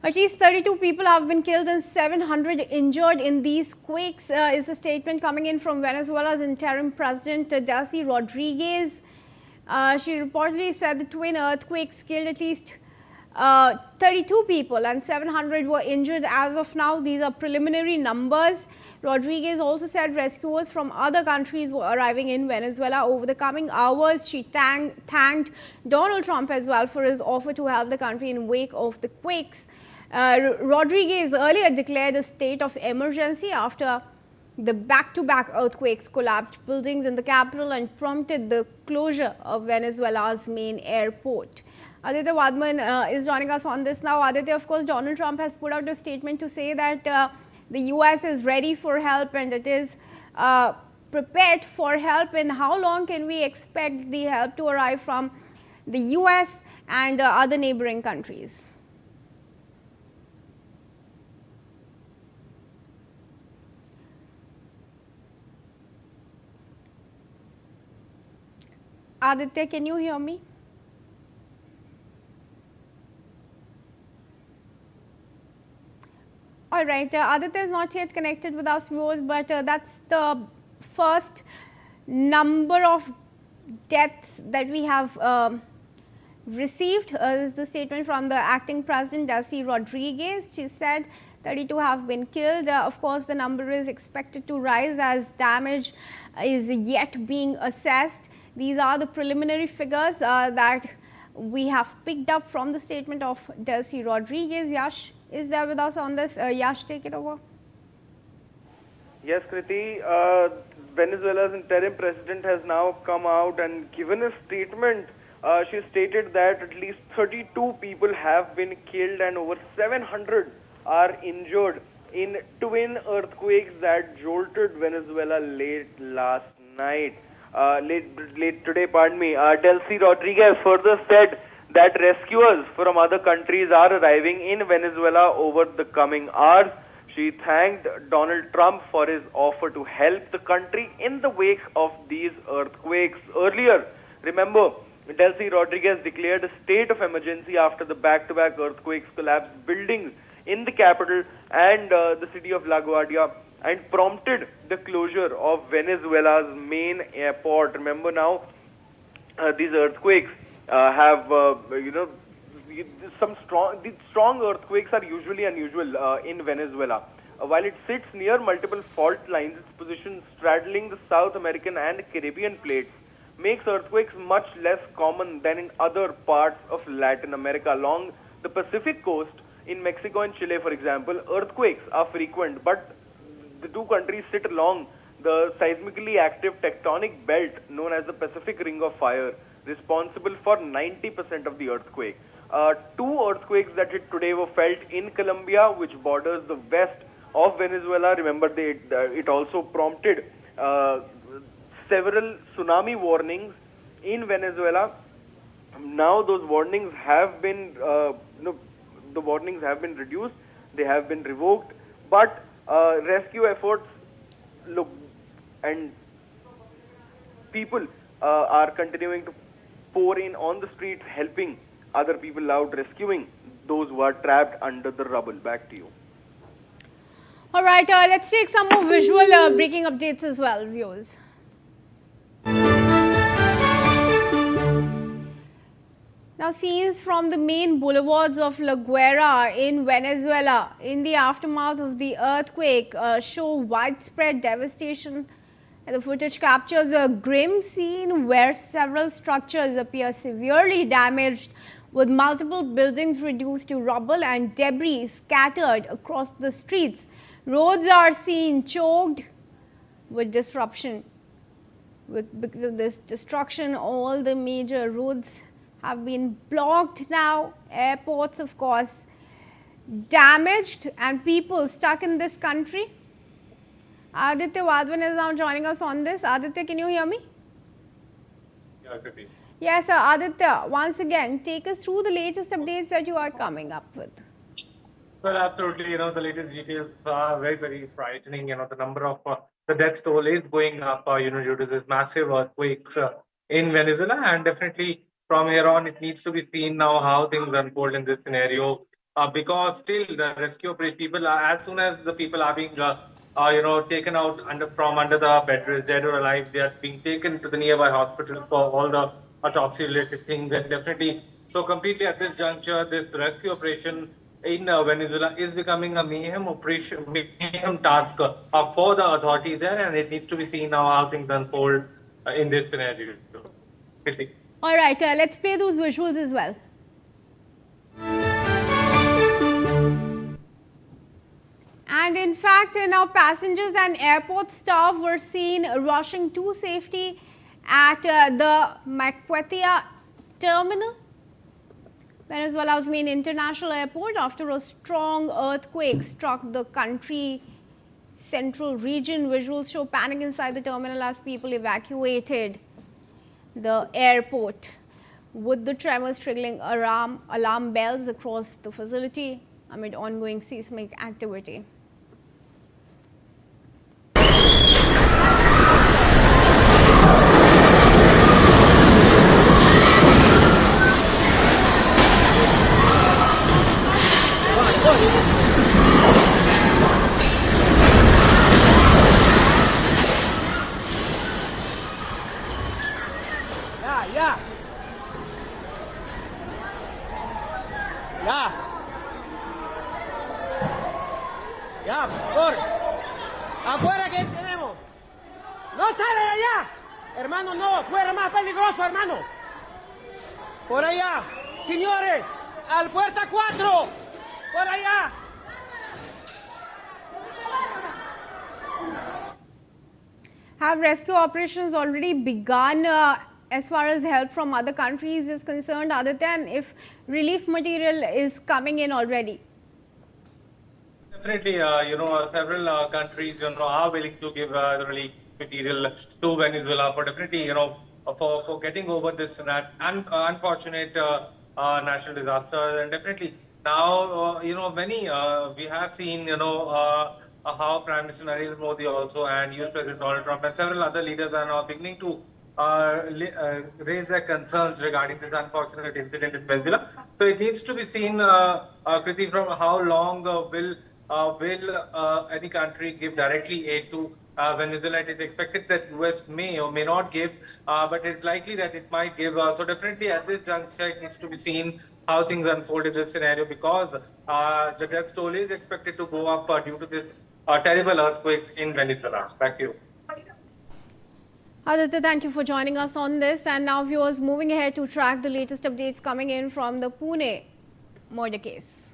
At least 32 people have been killed and 700 injured in these quakes, is a statement coming in from Venezuela's interim president, Delcy Rodriguez. She reportedly said the twin earthquakes killed at least 32 people and 700 were injured as of now. These are preliminary numbers. Rodriguez also said rescuers from other countries were arriving in Venezuela over the coming hours. She thanked Donald Trump as well for his offer to help the country in wake of the quakes. Rodriguez earlier declared a state of emergency after the back-to-back earthquakes collapsed buildings in the capital and prompted the closure of Venezuela's main airport. Aditya Wadman is joining us on this now. Aditya, of course, Donald Trump has put out a statement to say that the US is ready for help and it is prepared for help. And how long can we expect the help to arrive from the US and other neighboring countries? Aditya, can you hear me? All right, Aditya is not yet connected with us, viewers, but that's the first number of deaths that we have received. This is the statement from the acting president, Delcy Rodriguez. She said 32 have been killed. Of course, the number is expected to rise as damage is yet being assessed. These are the preliminary figures that we have picked up from the statement of Delcy Rodriguez. Yash is there with us on this. Yash, take it over. Yes, Kriti. Venezuela's interim president has now come out and given a statement. She stated that at least 32 people have been killed and over 700 are injured in twin earthquakes that jolted Venezuela late last night. Late today, pardon me. Delcy Rodriguez further said that rescuers from other countries are arriving in Venezuela over the coming hours. She thanked Donald Trump for his offer to help the country in the wake of these earthquakes. Earlier, remember, Delcy Rodriguez declared a state of emergency after the back-to-back earthquakes collapsed buildings in the capital and the city of La Guardia and prompted the closure of Venezuela's main airport. Remember now, these earthquakes have, these strong earthquakes are usually unusual in Venezuela. While it sits near multiple fault lines, its position straddling the South American and Caribbean plates makes earthquakes much less common than in other parts of Latin America. Along the Pacific coast, in Mexico and Chile, for example, earthquakes are frequent, but the two countries sit along the seismically active tectonic belt known as the Pacific Ring of Fire, responsible for 90% of the earthquake. Two earthquakes that hit today were felt in Colombia, which borders the west of Venezuela. Remember, it also prompted several tsunami warnings in Venezuela. Now those warnings have been, the warnings have been reduced, they have been revoked, but rescue efforts, and people are continuing to pour in on the streets, helping other people out, rescuing those who are trapped under the rubble. Back to you. All right, let's take some more visual breaking updates as well, viewers. Now, scenes from the main boulevards of La Guaira in Venezuela in the aftermath of the earthquake show widespread devastation. The footage captures a grim scene where several structures appear severely damaged, with multiple buildings reduced to rubble and debris scattered across the streets. Roads are seen choked with disruption. Because of this destruction, all the major roads have been blocked now. Airports, of course, damaged, and people stuck in this country. Aditya Wadman is now joining us on this. Aditya, can you hear me? Yeah, Kriti. Yes, sir. Aditya, once again, take us through the latest updates that you are coming up with. Well, absolutely. The latest details are very, very frightening. The number of the death toll is going up, due to this massive earthquakes in Venezuela. And definitely from here on, it needs to be seen now how things unfold in this scenario. because still the rescue operation people are, as soon as the people are being taken out under the bed rest, dead or alive, they are being taken to the nearby hospitals for all the autopsy related things. And definitely, so completely at this juncture, this rescue operation in Venezuela is becoming a mayhem operation, mayhem task for the authorities there, and it needs to be seen now how things unfold in this scenario. All right, let's play those visuals as well. And in fact, now passengers and airport staff were seen rushing to safety at the Maquetia terminal, Venezuela's main international airport, after a strong earthquake struck the country's central region. Visuals show panic inside the terminal as people evacuated the airport, with the tremors triggering alarm bells across the facility amid ongoing seismic activity. Ya, por afuera que tenemos. No sale de allá. Hermano, no, fuera más peligroso, hermano. Por allá. Señores, al puerta 4. Por allá. Have rescue operations already begun as far as help from other countries is concerned, other than if relief material is coming in already? Definitely, several countries, are willing to give relief material to Venezuela for definitely, for getting over this unfortunate natural disaster. And definitely now, many, we have seen, how Prime Minister Narendra Modi also and US President Donald Trump and several other leaders are now beginning to raise their concerns regarding this unfortunate incident in Venezuela. So it needs to be seen, Kriti, from how long will any country give directly aid to Venezuela. It is expected that US may or may not give, but it's likely that it might give. So definitely at this juncture, it needs to be seen how things unfold in this scenario, because the death toll is expected to go up due to this terrible earthquakes in Venezuela. Back to you. Aditya, thank you for joining us on this. And now viewers, moving ahead to track the latest updates coming in from the Pune murder case.